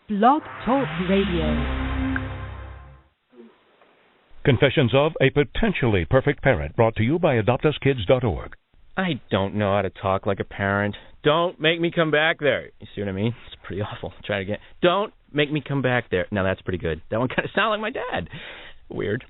Blog Talk Radio. Confessions of a Potentially Perfect Parent, brought to you by AdoptUsKids.org. I don't know how to talk like a parent. Don't make me come back there. You see what I mean? It's pretty awful. Try it again. Don't make me come back there. Now that's pretty good. That one kind of sounded like my dad. Weird.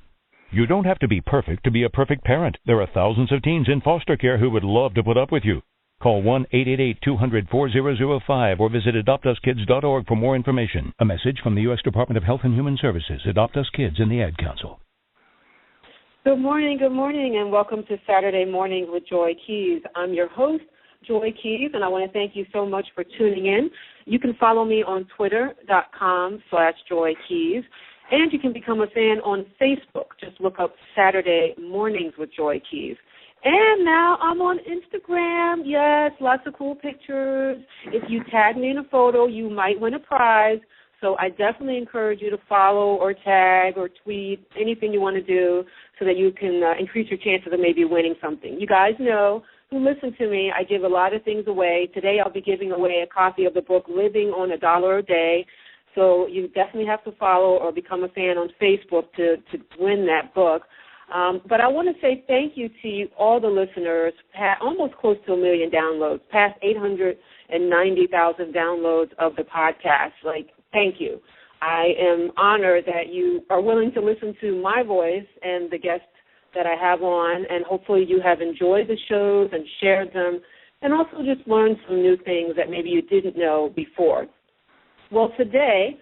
You don't have to be perfect to be a perfect parent. There are thousands of teens in foster care who would love to put up with you. Call 1-888-200-4005 or visit AdoptUsKids.org for more information. A message from the U.S. Department of Health and Human Services, Adopt Us Kids, and the Ad Council. Good morning, and welcome to Saturday Mornings with Joy Keys. I'm your host, Joy Keys, and I want to thank you so much for tuning in. You can follow me on Twitter.com/Joy Keys, and you can become a fan on Facebook. Just look up Saturday Mornings with Joy Keys. And now I'm on Instagram. Yes, lots of cool pictures. If you tag me in a photo, you might win a prize. So I definitely encourage you to follow or tag or tweet, anything you want to do so that you can increase your chances of maybe winning something. You guys know, who listen to me, I give a lot of things away. Today I'll be giving away a copy of the book Living on $1 a Day. So you definitely have to follow or become a fan on Facebook to win that book. But I want to say thank you to all the listeners, almost close to 1 million downloads, past 890,000 downloads of the podcast. Thank you. I am honored that you are willing to listen to my voice and the guests that I have on, and hopefully you have enjoyed the shows and shared them, and also just learned some new things that maybe you didn't know before. Well, today,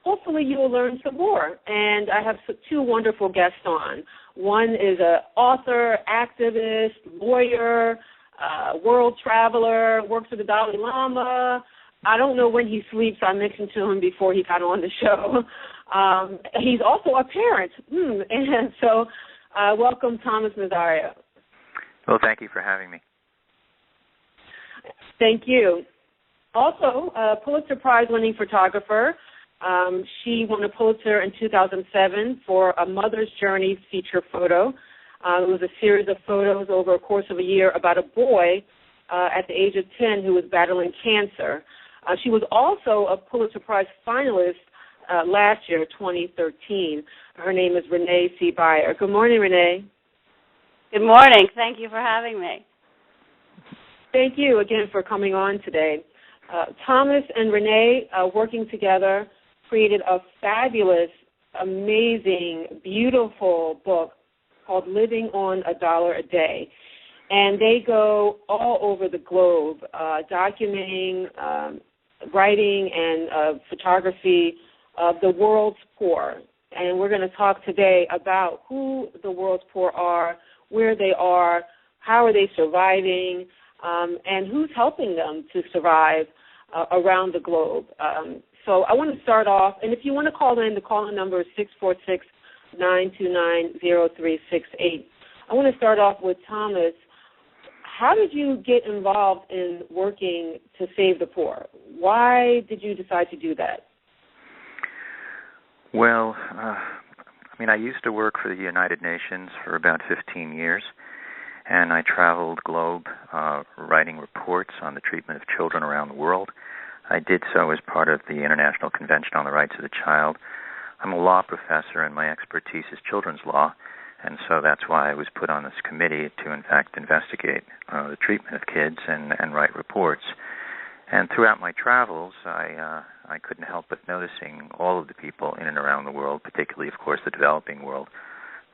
hopefully you will learn some more, and I have two wonderful guests on. One is an author, activist, lawyer, world traveler, works with the Dalai Lama. I don't know when he sleeps. I mentioned to him before he got on the show. He's also a parent. And so welcome, Thomas Nazario. Well, thank you for having me. Thank you. Also, a Pulitzer Prize-winning photographer. She won a Pulitzer in 2007 for A Mother's Journey feature photo. It was a series of photos over a course of a year about a boy at the age of 10 who was battling cancer. She was also a Pulitzer Prize finalist last year, 2013. Her name is Renée C. Byer. Good morning, Renée. Good morning. Thank you for having me. Thank you again for coming on today. Thomas and Renée, working together, created a fabulous, amazing, beautiful book called Living on $1 a Day. And they go all over the globe, documenting, writing, and photography of the world's poor. And we're going to talk today about who the world's poor are, where they are, how are they surviving, and who's helping them to survive around the globe. So I want to start off, and if you want to call in, the call-in number is 646-929-0368. I want to start off with Thomas. How did you get involved in working to save the poor? Why did you decide to do that? Well, I used to work for the United Nations for about 15 years, and I traveled globe writing reports on the treatment of children around the world. I did so as part of the International Convention on the Rights of the Child. I'm a law professor, and my expertise is children's law, and so that's why I was put on this committee to, in fact, investigate the treatment of kids and write reports. And throughout my travels, I couldn't help but noticing all of the people in and around the world, particularly, of course, the developing world,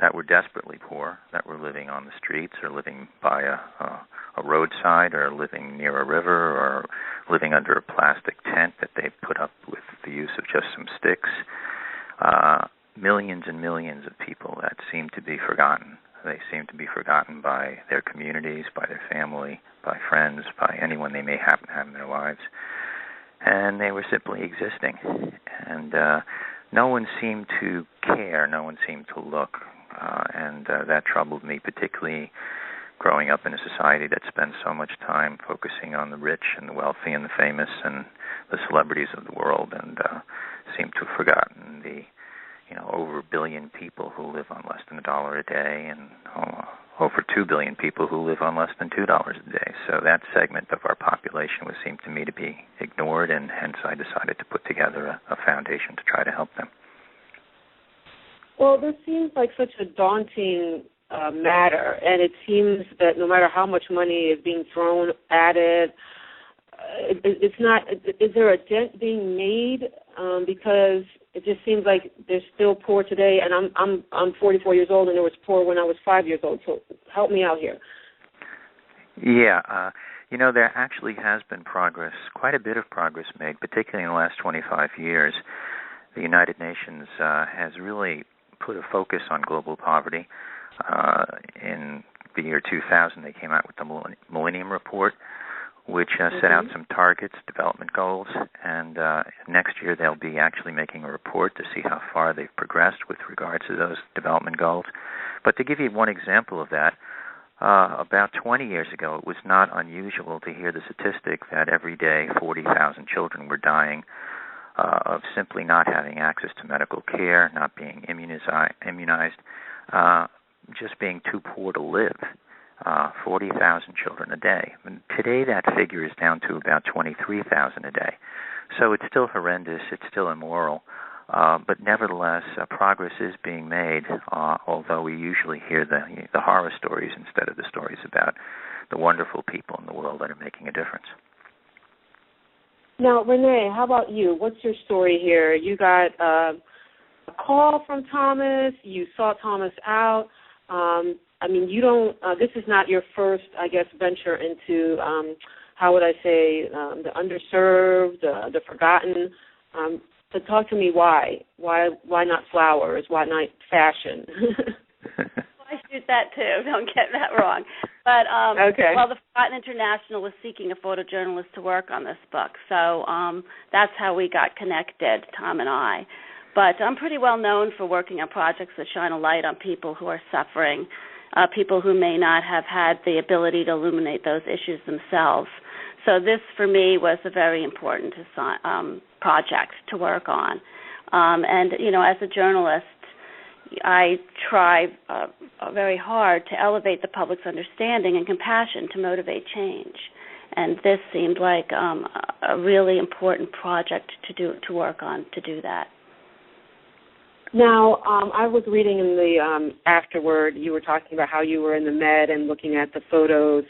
that were desperately poor, that were living on the streets or living by a roadside or living near a river or living under a plastic tent that they put up with the use of just some sticks. Millions and millions of people that seem to be forgotten. They seem to be forgotten by their communities, by their family, by friends, by anyone they may happen to have in their lives. And they were simply existing. And no one seemed to care. No one seemed to look. And that troubled me, particularly growing up in a society that spends so much time focusing on the rich and the wealthy and the famous and the celebrities of the world, and seemed to have forgotten the over 1 billion people who live on less than $1 a day, and over 2 billion people who live on less than $2 a day. So that segment of our population would seem to me to be ignored, and hence I decided to put together a foundation to try to help them. Well, this seems like such a daunting matter, and it seems that no matter how much money is being thrown at it, it's not. Is there a dent being made? Because it just seems like they're still poor today, and I'm 44 years old, and there was poor when I was 5 years old. So help me out here. Yeah, there actually has been progress, quite a bit of progress made, particularly in the last 25 years. The United Nations has really put a focus on global poverty. In the year 2000, they came out with the Millennium Report, which set out some targets, development goals, and next year they'll be actually making a report to see how far they've progressed with regards to those development goals. But to give you one example of that, about 20 years ago, it was not unusual to hear the statistic that every day 40,000 children were dying of simply not having access to medical care, not being immunized, just being too poor to live. 40,000 children a day. And today that figure is down to about 23,000 a day. So it's still horrendous, it's still immoral, but nevertheless progress is being made, although we usually hear the horror stories instead of the stories about the wonderful people in the world that are making a difference. Now, Renee, how about you? What's your story here? You got a call from Thomas, you sought Thomas out. You don't. This is not your first, I guess, venture into, how would I say, the underserved, the forgotten. So talk to me why. Why not flowers? Why not fashion? I shoot that too. Don't get that wrong. But okay. Well, the Forgotten International was seeking a photojournalist to work on this book, so that's how we got connected, Tom and I. But I'm pretty well known for working on projects that shine a light on people who are suffering, people who may not have had the ability to illuminate those issues themselves. So this, for me, was a very important project to work on. And, as a journalist, I try very hard to elevate the public's understanding and compassion to motivate change. And this seemed like a really important project to work on to do that. Now, I was reading in the afterward, you were talking about how you were in the Med and looking at the photos.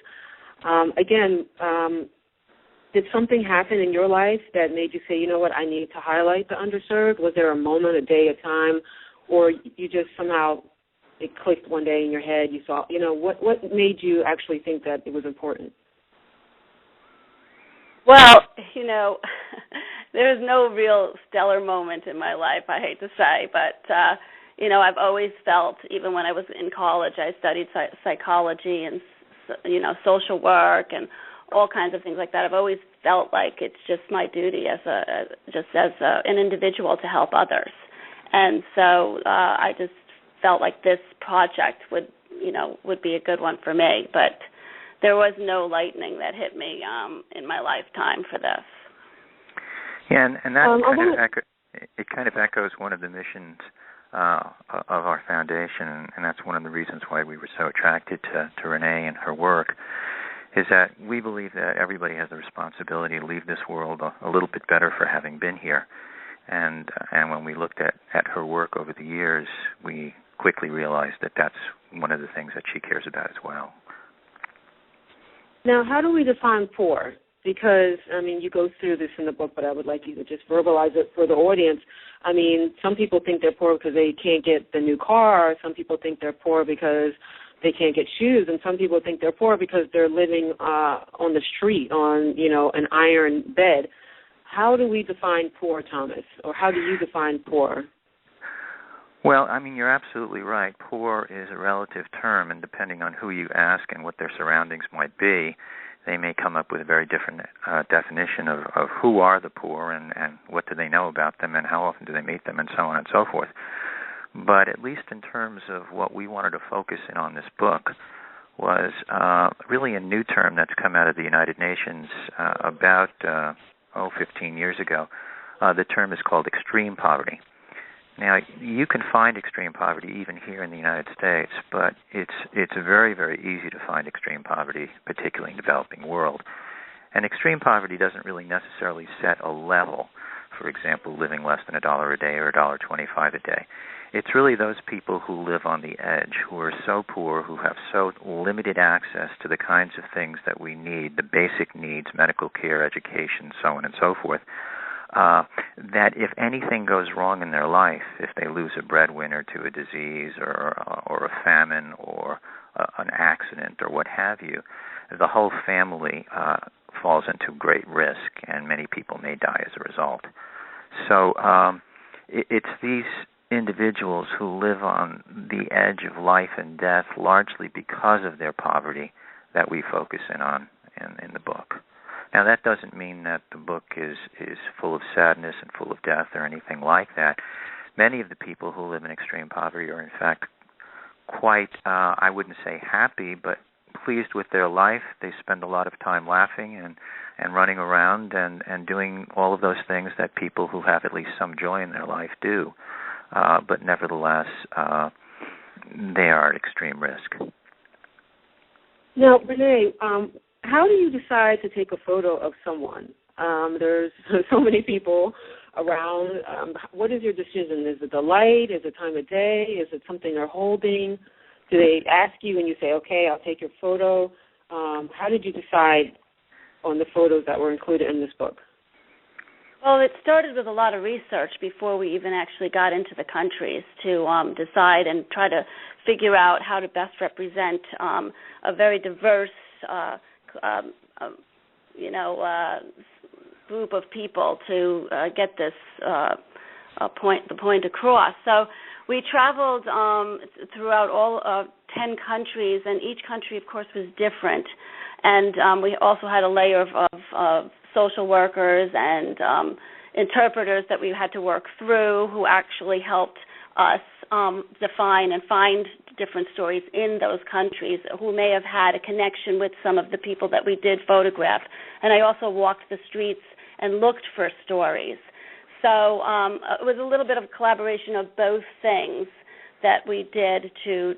Did something happen in your life that made you say, you know what, I need to highlight the underserved? Was there a moment, a day, a time, or you just somehow, it clicked one day in your head, you saw, what made you actually think that it was important? Well, there's no real stellar moment in my life, I hate to say, but, I've always felt, even when I was in college, I studied psychology and, social work and all kinds of things like that. I've always felt like it's just my duty as an individual to help others. And so I just felt like this project would be a good one for me, but there was no lightning that hit me in my lifetime for this. Yeah, and that kind of echoes one of the missions of our foundation, and that's one of the reasons why we were so attracted to Renee and her work, is that we believe that everybody has the responsibility to leave this world a little bit better for having been here. And when we looked at her work over the years, we quickly realized that that's one of the things that she cares about as well. Now, how do we define poor? Because, you go through this in the book, but I would like you to just verbalize it for the audience. Some people think they're poor because they can't get the new car. Some people think they're poor because they can't get shoes. And some people think they're poor because they're living on the street on, an iron bed. How do we define poor, Thomas? Or how do you define poor? Well, you're absolutely right. Poor is a relative term, and depending on who you ask and what their surroundings might be, they may come up with a very different definition of who are the poor and what do they know about them and how often do they meet them and so on and so forth. But at least in terms of what we wanted to focus in on this book was really a new term that's come out of the United Nations about 15 years ago. The term is called extreme poverty. Now, you can find extreme poverty even here in the United States, but it's very, very easy to find extreme poverty, particularly in the developing world. And extreme poverty doesn't really necessarily set a level, for example, living less than $1 a day or $1.25 a day. It's really those people who live on the edge, who are so poor, who have so limited access to the kinds of things that we need, the basic needs, medical care, education, so on and so forth, that if anything goes wrong in their life, if they lose a breadwinner to a disease or a famine or an accident or what have you, the whole family falls into great risk, and many people may die as a result. So it's these individuals who live on the edge of life and death largely because of their poverty that we focus in on in the book. Now, that doesn't mean that the book is full of sadness and full of death or anything like that. Many of the people who live in extreme poverty are, in fact, quite, I wouldn't say happy, but pleased with their life. They spend a lot of time laughing and running around and doing all of those things that people who have at least some joy in their life do. But nevertheless, they are at extreme risk. Now, Renee, how do you decide to take a photo of someone? There's so many people around. What is your decision? Is it the light? Is it time of day? Is it something they're holding? Do they ask you and you say, okay, I'll take your photo? How did you decide on the photos that were included in this book? Well, it started with a lot of research before we even actually got into the countries to decide and try to figure out how to best represent a very diverse group of people to get this the point across. So we traveled throughout all 10 countries, and each country, of course, was different. And we also had a layer of social workers and interpreters that we had to work through who actually helped us define and find different stories in those countries who may have had a connection with some of the people that we did photograph. And I also walked the streets and looked for stories. So it was a little bit of a collaboration of both things that we did to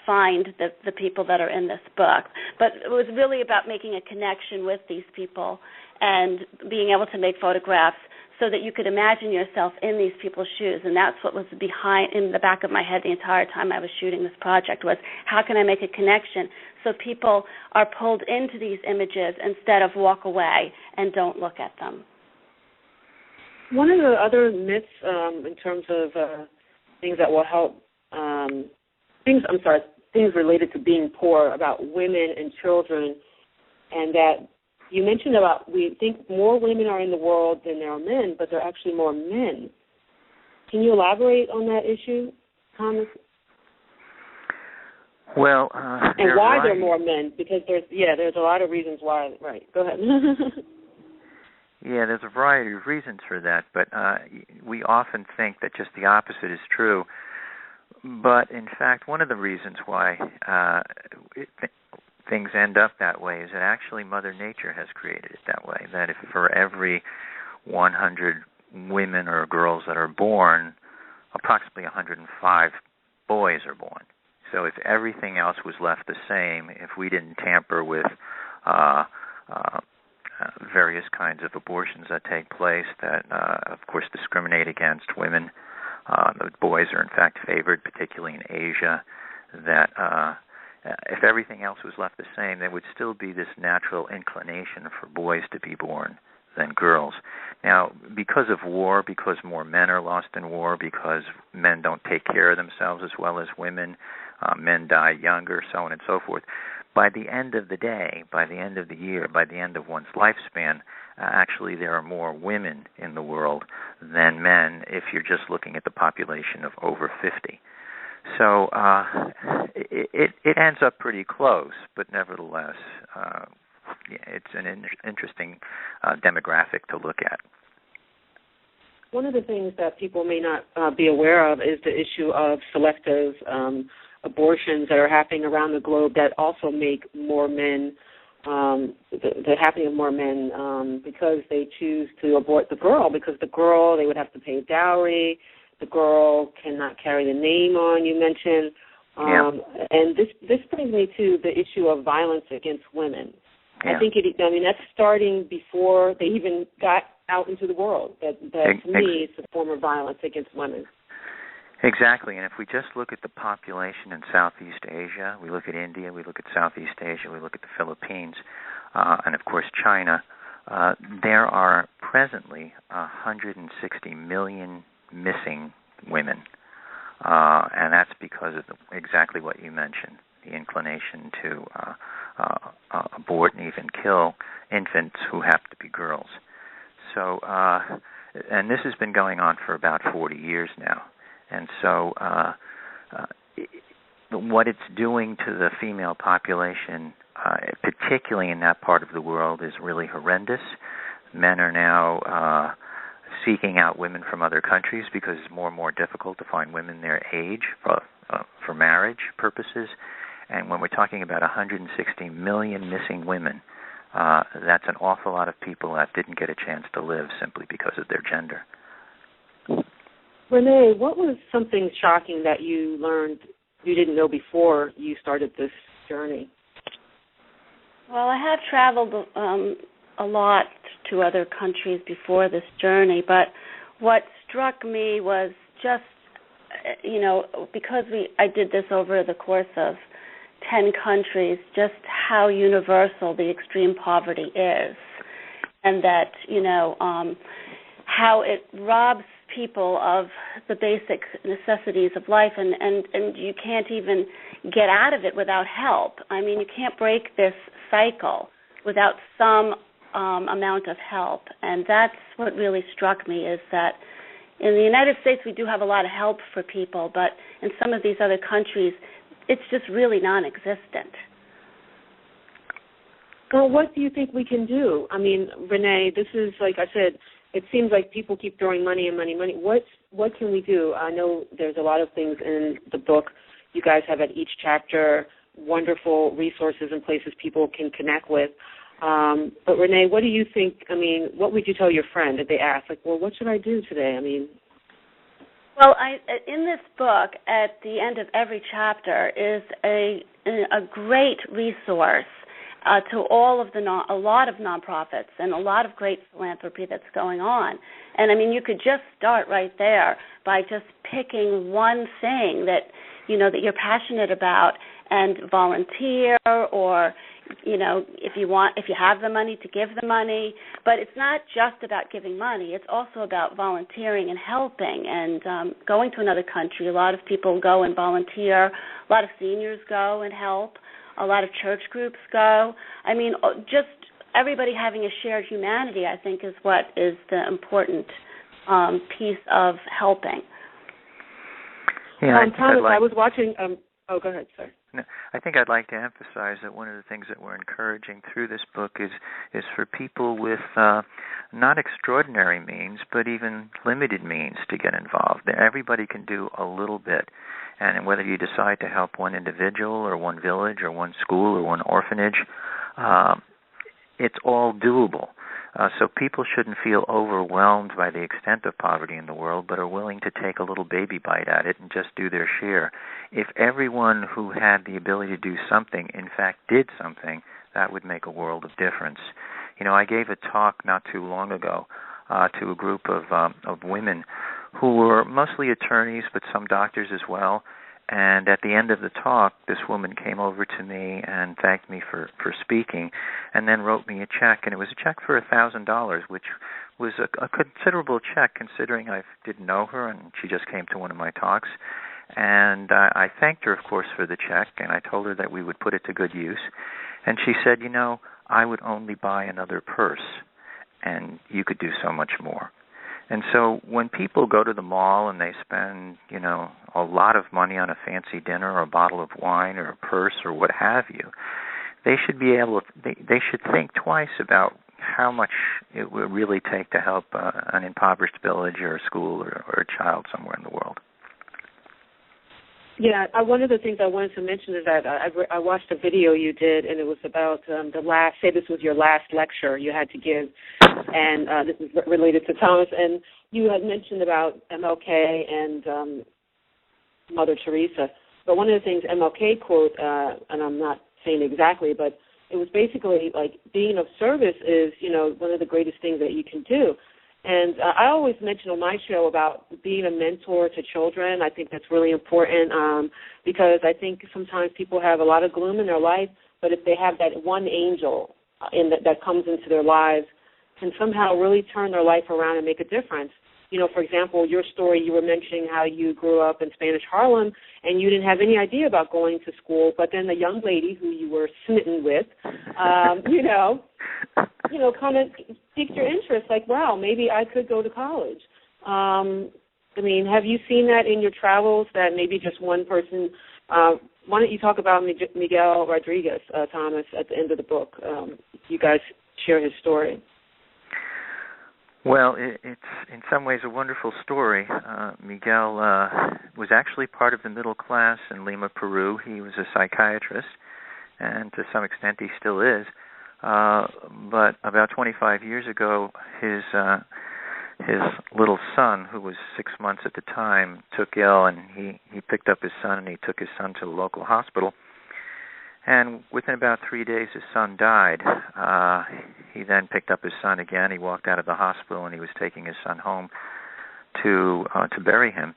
find the people that are in this book. But it was really about making a connection with these people and being able to make photographs so that you could imagine yourself in these people's shoes. And that's what was in the back of my head the entire time I was shooting this project, was how can I make a connection so people are pulled into these images instead of walk away and don't look at them. One of the other myths in terms of things that will help, things related to being poor about women and children, and that you mentioned about we think more women are in the world than there are men, but there are actually more men. Can you elaborate on that issue, Thomas? Well, and why there are more men? Because there's a lot of reasons why. Right. Go ahead. Yeah, there's a variety of reasons for that, but we often think that just the opposite is true. But in fact, one of the reasons why things end up that way is that actually Mother Nature has created it that way, that if for every 100 women or girls that are born, approximately 105 boys are born. So if everything else was left the same, if we didn't tamper with various kinds of abortions that take place that, of course, discriminate against women, the boys are in fact favored, particularly in Asia, that if everything else was left the same, there would still be this natural inclination for boys to be born than girls. Now, because of war, because more men are lost in war, because men don't take care of themselves as well as women, men die younger, so on and so forth, by the end of the day, by the end of the year, by the end of one's lifespan, actually there are more women in the world than men if you're just looking at the population of over 50. So it ends up pretty close, but nevertheless, it's an interesting demographic to look at. One of the things that people may not be aware of is the issue of selective abortions that are happening around the globe that also make more men, the happening of more men because they choose to abort the girl, because the girl, they would have to pay dowry, the girl cannot carry the name on, you mentioned. And this brings me to the issue of violence against women. I think that's starting before they even got out into the world. That to me, it's a form of violence against women. Exactly, and if we just look at the population in Southeast Asia, we look at India, we look at Southeast Asia, we look at the Philippines, and of course China, there are presently 160 million missing women, and that's because of exactly what you mentioned, the inclination to abort and even kill infants who happen to be girls. So, and this has been going on for about 40 years now. And so what it's doing to the female population, particularly in that part of the world, is really horrendous. Men are now seeking out women from other countries because it's more and more difficult to find women their age for marriage purposes. And when we're talking about 160 million missing women, that's an awful lot of people that didn't get a chance to live simply because of their gender. Renee, what was something shocking that you learned you didn't know before you started this journey? Well, I have traveled a lot to other countries before this journey, but what struck me was just, because I did this over the course of 10 countries, just how universal the extreme poverty is, and that, how it robs people of the basic necessities of life, and you can't even get out of it without help. I mean, you can't break this cycle without some amount of help, and that's what really struck me, is that in the United States we do have a lot of help for people, but in some of these other countries it's just really non-existent. Well, what do you think we can do? I mean, Renee, this is, like I said, it seems like people keep throwing money and money. What can we do? I know there's a lot of things in the book you guys have at each chapter, wonderful resources and places people can connect with. But, Renee, what do you think? I mean, what would you tell your friend if they ask, like, well, what should I do today? I mean... Well, in this book, at the end of every chapter, is a great resource to all of a lot of nonprofits and a lot of great philanthropy that's going on. And I mean, you could just start right there by just picking one thing that that you're passionate about and volunteer, or if you have the money, to give the money. But it's not just about giving money. It's also about volunteering and helping and going to another country. A lot of people go and volunteer. A lot of seniors go and help. A lot of church groups go. I mean, just everybody having a shared humanity, I think, is what is the important piece of helping. Yeah, Thomas, I was watching... go ahead, sir. No, I think I'd like to emphasize that one of the things that we're encouraging through this book is for people with not extraordinary means, but even limited means to get involved. Everybody can do a little bit. And whether you decide to help one individual or one village or one school or one orphanage, it's all doable. So people shouldn't feel overwhelmed by the extent of poverty in the world, but are willing to take a little baby bite at it and just do their share. If everyone who had the ability to do something, in fact, did something, that would make a world of difference. I gave a talk not too long ago to a group of women who were mostly attorneys, but some doctors as well. And at the end of the talk, this woman came over to me and thanked me for speaking, and then wrote me a check. And it was a check for $1,000, which was a considerable check considering I didn't know her, and she just came to one of my talks. And I thanked her, of course, for the check, and I told her that we would put it to good use. And she said, I would only buy another purse, and you could do so much more. And so when people go to the mall and they spend, a lot of money on a fancy dinner or a bottle of wine or a purse or what have you, they should be they should think twice about how much it would really take to help an impoverished village or a school or a child somewhere in the world. Yeah, one of the things I wanted to mention is that I watched a video you did, and it was about this was your last lecture you had to give, and this is related to Thomas. And you had mentioned about MLK and Mother Teresa, but one of the things MLK quote, and I'm not saying exactly, but it was basically like being of service is, one of the greatest things that you can do. And I always mention on my show about being a mentor to children. I think that's really important because I think sometimes people have a lot of gloom in their life, but if they have that one angel that comes into their lives, can somehow really turn their life around and make a difference. For example, your story, you were mentioning how you grew up in Spanish Harlem and you didn't have any idea about going to school, but then the young lady who you were smitten with, kind of piqued your interest, like, wow, maybe I could go to college. Have you seen that in your travels, that maybe just one person, why don't you talk about Miguel Rodriguez, Thomas, at the end of the book? You guys share his story. Well, it's in some ways a wonderful story. Miguel was actually part of the middle class in Lima, Peru. He was a psychiatrist, and to some extent he still is. But about 25 years ago, his little son, who was 6 months at the time, took ill, and he picked up his son, and he took his son to the local hospital. And within about 3 days, his son died. He then picked up his son again. He walked out of the hospital, and he was taking his son home to bury him.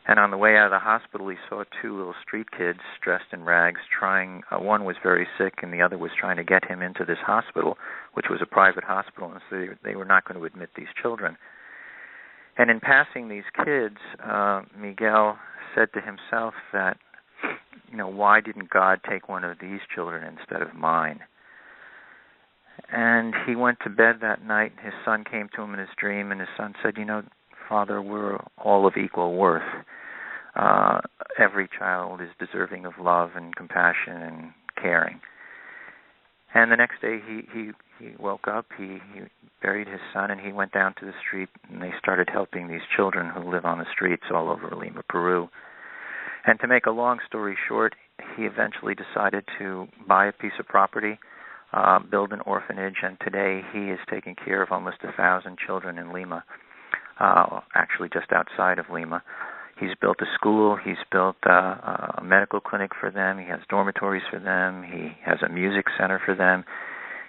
And on the way out of the hospital, he saw two little street kids dressed in rags trying, one was very sick, and the other was trying to get him into this hospital, which was a private hospital, and so they were not going to admit these children. And in passing these kids, Miguel said to himself that, why didn't God take one of these children instead of mine? And he went to bed that night. His son came to him in his dream, and his son said, Father, we're all of equal worth. Every child is deserving of love and compassion and caring. And the next day he woke up, he buried his son, and he went down to the street, and they started helping these children who live on the streets all over Lima, Peru. And to make a long story short, he eventually decided to buy a piece of property, build an orphanage, and today he is taking care of almost 1,000 children in Lima, actually just outside of Lima. He's built a school, he's built a medical clinic for them, he has dormitories for them, he has a music center for them.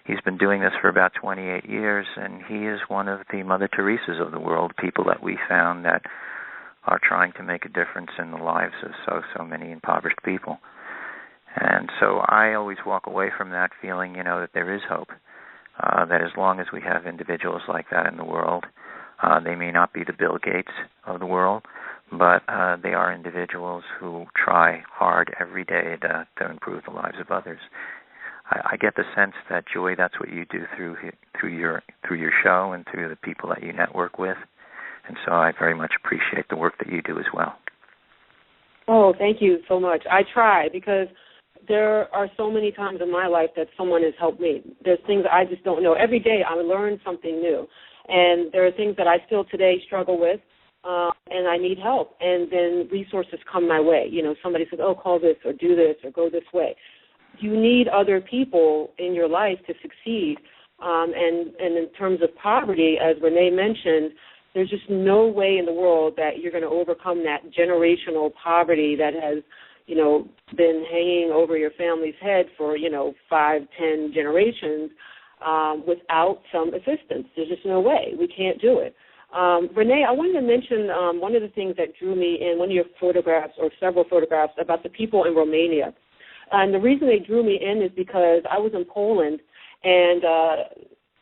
He's been doing this for about 28 years, and he is one of the Mother Teresas of the world, people that we found that are trying to make a difference in the lives of so many impoverished people. And so I always walk away from that feeling, that there is hope, that as long as we have individuals like that in the world, they may not be the Bill Gates of the world, but they are individuals who try hard every day to improve the lives of others. I get the sense that, Joy, that's what you do through your show and through the people that you network with. And so I very much appreciate the work that you do as well. Oh, thank you so much. I try because there are so many times in my life that someone has helped me. There's things I just don't know. Every day I learn something new. And there are things that I still today struggle with, and I need help. And then resources come my way. Somebody says, oh, call this or do this or go this way. You need other people in your life to succeed. And in terms of poverty, as Renee mentioned, there's just no way in the world that you're going to overcome that generational poverty that has, been hanging over your family's head for, 5, 10 generations without some assistance. There's just no way. We can't do it. Renee, I wanted to mention one of the things that drew me in, one of your photographs or several photographs about the people in Romania. And the reason they drew me in is because I was in Poland, and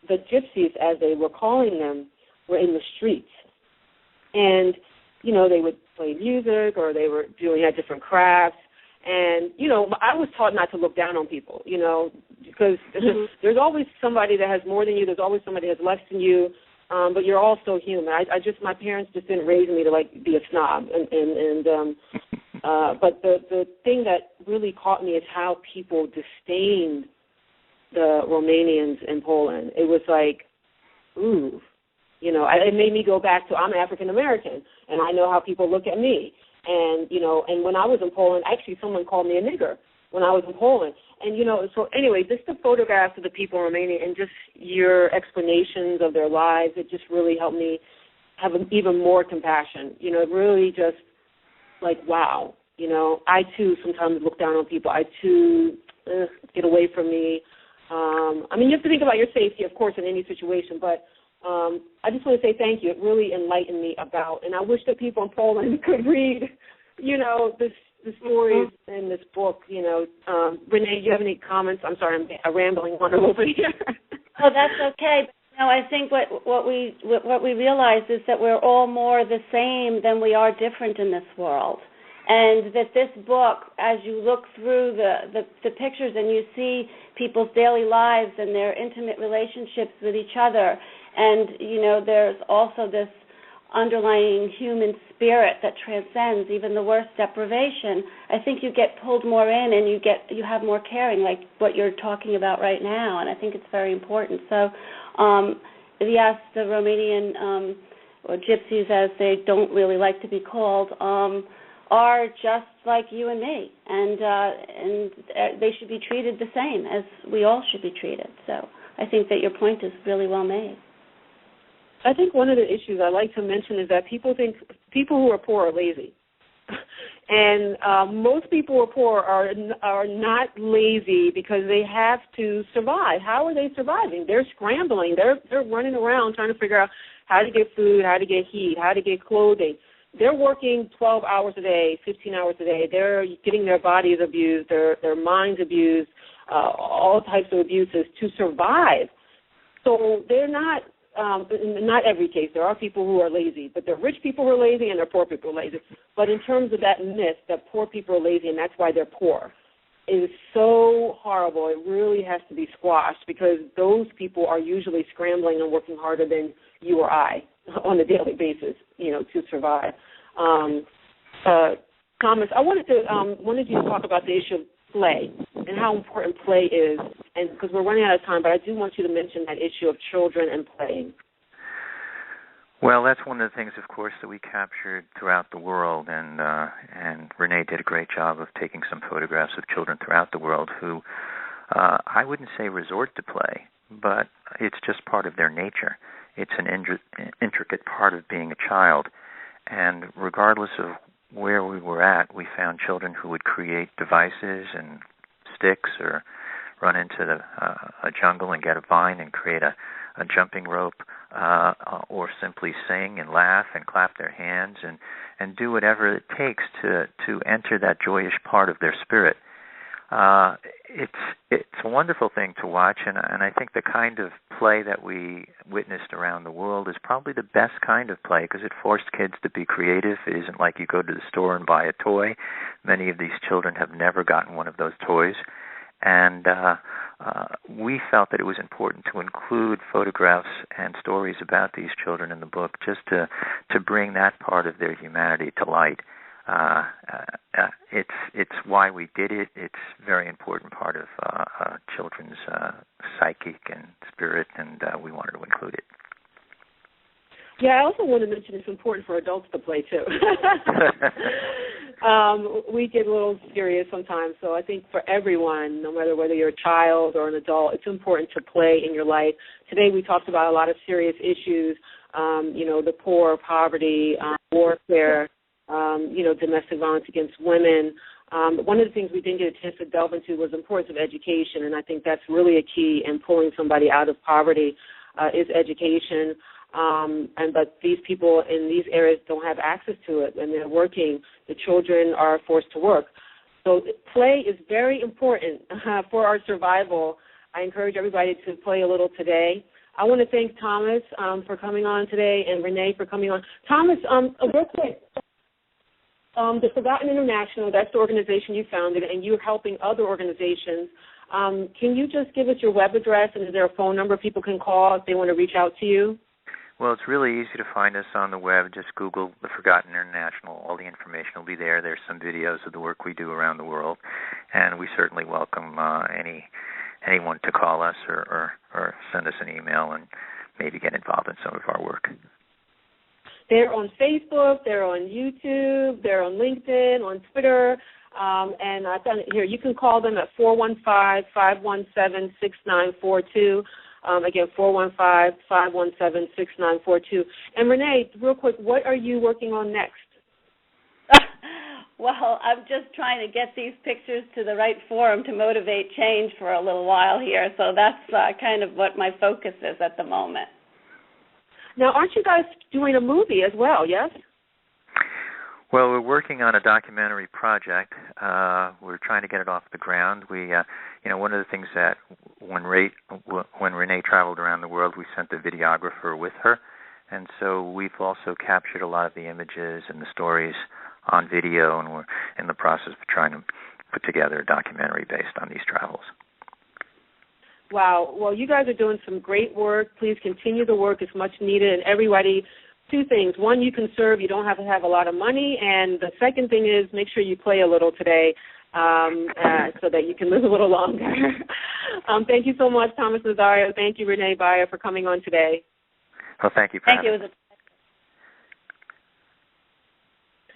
the gypsies, as they were calling them, were in the streets. And, they would play music or they were had different crafts. And, I was taught not to look down on people, because there's always somebody that has more than you. There's always somebody that has less than you. But you're all so human. My parents just didn't raise me to be a snob. But the thing that really caught me is how people disdained the Romanians in Poland. It was like, ooh, it made me go back to, I'm African American, and I know how people look at me. And, and when I was in Poland, actually someone called me a nigger when I was in Poland. And, so anyway, just the photographs of the people in Romania and just your explanations of their lives, it just really helped me have even more compassion. Really just like, wow. I too sometimes look down on people. I too get away from me. You have to think about your safety, of course, in any situation, but I just want to say thank you. It really enlightened me about, and I wish that people in Poland could read, the stories in this book. Renée, do you have any comments? I'm sorry, I'm rambling on over here. Oh, that's okay. I think what we realize is that we're all more the same than we are different in this world. And that this book, as you look through the pictures and you see people's daily lives and their intimate relationships with each other, and, there's also this underlying human spirit that transcends even the worst deprivation, I think you get pulled more in and you have more caring, like what you're talking about right now, and I think it's very important. So, yes, the Romanian or gypsies, as they don't really like to be called, are just like you and me, and they should be treated the same as we all should be treated. So I think that your point is really well made. I think one of the issues I like to mention is that people think people who are poor are lazy. And most people who are poor are not lazy because they have to survive. How are they surviving? They're scrambling. They're running around trying to figure out how to get food, how to get heat, how to get clothing. They're working 12 hours a day, 15 hours a day. They're getting their bodies abused, their minds abused, all types of abuses to survive. So they're not every case. There are people who are lazy, but there are rich people who are lazy and there are poor people who are lazy. But in terms of that myth that poor people are lazy and that's why they're poor, it is so horrible. It really has to be squashed because those people are usually scrambling and working harder than you or I on a daily basis, to survive. Thomas, I wanted you to talk about the issue of play and how important play is, and because we're running out of time, but I do want you to mention that issue of children and playing. Well, that's one of the things, of course, that we captured throughout the world, and Renée did a great job of taking some photographs of children throughout the world who I wouldn't say resort to play, but it's just part of their nature. It's an intricate part of being a child, and regardless of where we were at, we found children who would create devices and sticks or run into a jungle and get a vine and create a jumping rope, or simply sing and laugh and clap their hands and do whatever it takes to enter that joyous part of their spirit. It's a wonderful thing to watch, and I think the kind of play that we witnessed around the world is probably the best kind of play because it forced kids to be creative. It isn't like you go to the store and buy a toy. Many of these children have never gotten one of those toys, and we felt that it was important to include photographs and stories about these children in the book just to bring that part of their humanity to light. It's why we did it. It's a very important part of children's psychic and spirit, and we wanted to include it. Yeah, I also want to mention it's important for adults to play, too. We get a little serious sometimes, so I think for everyone, no matter whether you're a child or an adult, it's important to play in your life. Today we talked about a lot of serious issues, the poor, poverty, warfare, domestic violence against women. One of the things we didn't get a chance to delve into was the importance of education, and I think that's really a key in pulling somebody out of poverty is education. But these people in these areas don't have access to it, and they're working. The children are forced to work. So play is very important for our survival. I encourage everybody to play a little today. I want to thank Thomas for coming on today and Renée for coming on. Thomas, real quick, the Forgotten International, that's the organization you founded, and you're helping other organizations. Can you just give us your web address, and is there a phone number people can call if they want to reach out to you? Well, it's really easy to find us on the web. Just Google the Forgotten International. All the information will be there. There's some videos of the work we do around the world, and we certainly welcome anyone to call us or send us an email and maybe get involved in some of our work. They're on Facebook, they're on YouTube, they're on LinkedIn, on Twitter, and I've done it here. You can call them at 415-517-6942. Again, 415-517-6942. And Renee, real quick, what are you working on next? Well, I'm just trying to get these pictures to the right forum to motivate change for a little while here. So that's kind of what my focus is at the moment. Now, aren't you guys doing a movie as well, yes? Well, we're working on a documentary project. We're trying to get it off the ground. We, one of the things that when Renee traveled around the world, we sent a videographer with her. And so we've also captured a lot of the images and the stories on video, and we're in the process of trying to put together a documentary based on these travels. Wow. Well, you guys are doing some great work. Please continue the work. It's much needed. And everybody, two things. One, you can serve. You don't have to have a lot of money. And the second thing is make sure you play a little today so that you can live a little longer. Thank you so much, Thomas Nazario. Thank you, Renee Byer, for coming on today. Well, thank you for having me.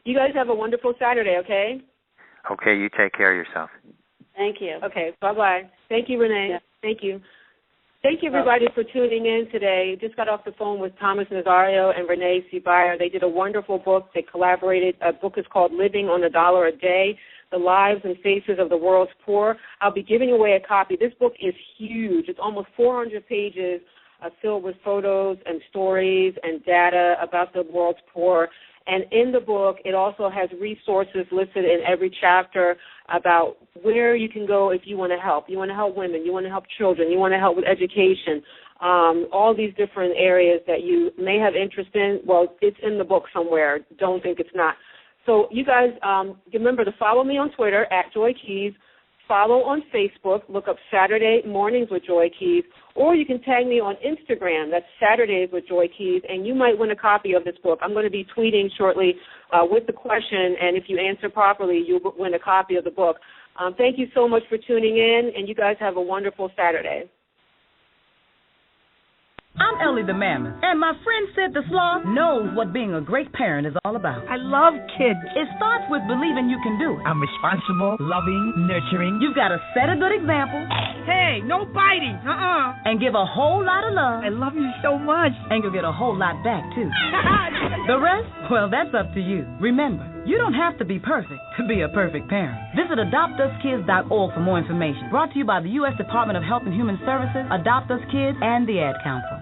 You guys have a wonderful Saturday, okay? Okay, you take care of yourself. Thank you. Okay, bye-bye. Thank you, Renee. Yeah. Thank you. Thank you, everybody, for tuning in today. Just got off the phone with Thomas Nazario and Renee C. Byer. They did a wonderful book. They collaborated. A book is called Living on $1 a Day, The Lives and Faces of the World's Poor. I'll be giving away a copy. This book is huge. It's almost 400 pages filled with photos and stories and data about the world's poor. And in the book, it also has resources listed in every chapter about where you can go if you want to help. You want to help women. You want to help children. You want to help with education. All these different areas that you may have interest in. Well, it's in the book somewhere. Don't think it's not. So you guys remember to follow me on Twitter at Joy Keys. Follow on Facebook. Look up Saturday Mornings with Joy Keys. Or you can tag me on Instagram. That's Saturdays with Joy Keys, and you might win a copy of this book. I'm going to be tweeting shortly with the question, and if you answer properly, you'll win a copy of the book. Thank you so much for tuning in, and you guys have a wonderful Saturday. I'm Ellie the Mammoth, and my friend Sid the Sloth knows what being a great parent is all about. I love kids. It starts with believing you can do it. I'm responsible, loving, nurturing. You've got to set a good example. Hey, no biting. And give a whole lot of love. I love you so much. And you'll get a whole lot back, too. The rest, well, that's up to you. Remember, you don't have to be perfect to be a perfect parent. Visit AdoptUsKids.org for more information. Brought to you by the U.S. Department of Health and Human Services, Adopt Us Kids, and the Ad Council.